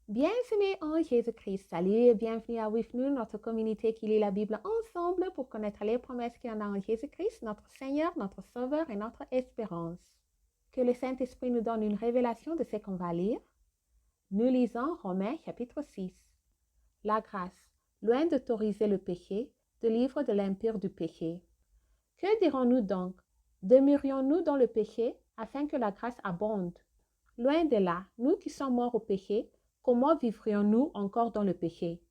Bienvenue en Jésus-Christ. Salut et bienvenue à With Nous, notre communauté qui lit la Bible ensemble pour connaître les promesses qu'il y en a en Jésus-Christ, notre Seigneur, notre Sauveur et notre espérance. Que le Saint-Esprit nous donne une révélation de ce qu'on va lire. Nous lisons Romains chapitre 6. La grâce, loin d'autoriser le péché, délivre de l'empire du péché. Que dirons-nous donc? Demeurions-nous dans le péché afin que la grâce abonde? Loin de là, nous qui sommes morts au péché, comment vivrions-nous encore dans le péché?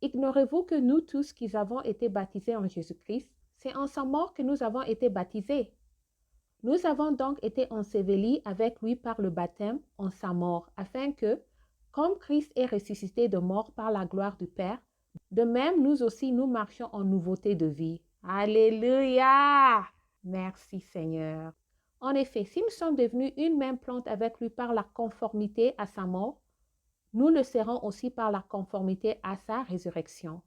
Ignorez-vous que nous tous qui avons été baptisés en Jésus-Christ, c'est en sa mort que nous avons été baptisés. Nous avons donc été ensevelis avec lui par le baptême en sa mort, afin que, comme Christ est ressuscité de mort par la gloire du Père, de même nous aussi nous marchions en nouveauté de vie. Alléluia! Merci Seigneur. En effet, si nous sommes devenus une même plante avec lui par la conformité à sa mort, nous le serons aussi par la conformité à sa résurrection.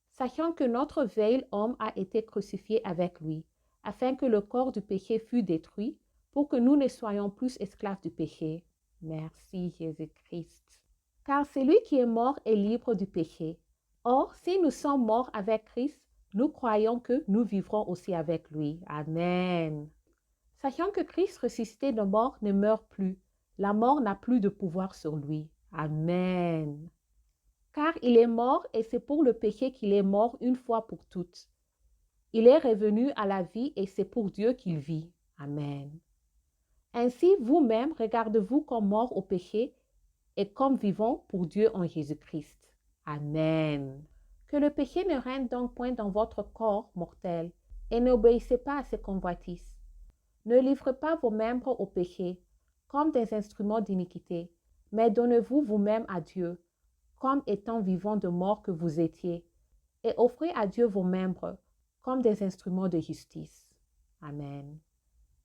Sachant que notre vieil homme a été crucifié avec lui, afin que le corps du péché fût détruit, pour que nous ne soyons plus esclaves du péché. Merci Jésus-Christ. Car celui qui est mort est libre du péché. Or, si nous sommes morts avec Christ, nous croyons que nous vivrons aussi avec lui. Amen. Sachant que Christ ressuscité de mort ne meurt plus, la mort n'a plus de pouvoir sur lui. Amen. Car il est mort et c'est pour le péché qu'il est mort une fois pour toutes. Il est revenu à la vie et c'est pour Dieu qu'il vit. Amen. Ainsi, vous-même, regardez-vous comme morts au péché et comme vivants pour Dieu en Jésus-Christ. Amen. Que le péché ne règne donc point dans votre corps mortel et n'obéissez pas à ses convoitises. Ne livrez pas vos membres au péché comme des instruments d'iniquité, mais donnez-vous vous-même à Dieu, comme étant vivants de mort que vous étiez, et offrez à Dieu vos membres comme des instruments de justice. Amen.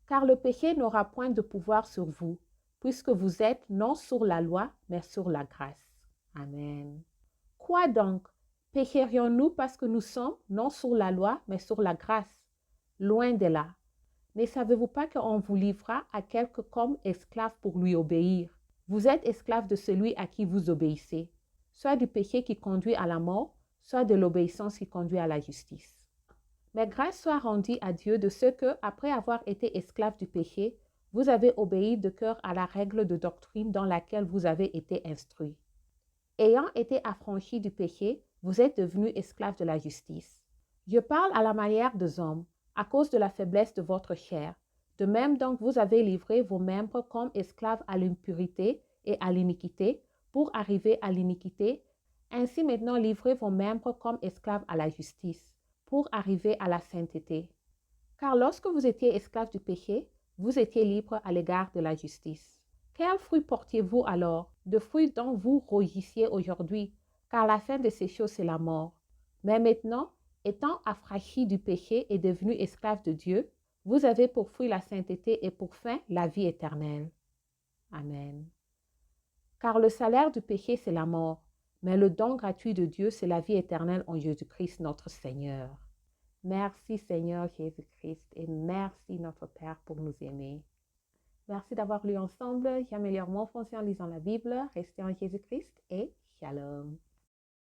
Car le péché n'aura point de pouvoir sur vous, puisque vous êtes non sur la loi, mais sur la grâce. Amen. Quoi donc? Pécherions-nous parce que nous sommes non sur la loi, mais sur la grâce? Loin de là. Ne savez-vous pas qu'on vous livra à quelque comme esclave pour lui obéir? Vous êtes esclave de celui à qui vous obéissez, soit du péché qui conduit à la mort, soit de l'obéissance qui conduit à la justice. Mais grâce soit rendue à Dieu de ce que, après avoir été esclave du péché, vous avez obéi de cœur à la règle de doctrine dans laquelle vous avez été instruits. Ayant été affranchis du péché, vous êtes devenus esclaves de la justice. Je parle à la manière des hommes, à cause de la faiblesse de votre chair. De même donc, vous avez livré vos membres comme esclaves à l'impurité et à l'iniquité, pour arriver à l'iniquité. Ainsi maintenant, livrez vos membres comme esclaves à la justice, pour arriver à la sainteté. Car lorsque vous étiez esclaves du péché, vous étiez libres à l'égard de la justice. Quels fruits portiez-vous alors? De fruits dont vous rougissiez aujourd'hui, car la fin de ces choses, c'est la mort. Mais maintenant, étant affranchis du péché et devenus esclaves de Dieu, vous avez pour fruit la sainteté et pour fin la vie éternelle. Amen. Car le salaire du péché, c'est la mort, mais le don gratuit de Dieu, c'est la vie éternelle en Jésus-Christ notre Seigneur. Merci Seigneur Jésus-Christ et merci notre Père pour nous aimer. Merci d'avoir lu ensemble. J'améliore mon français en lisant la Bible. Restez en Jésus-Christ et shalom.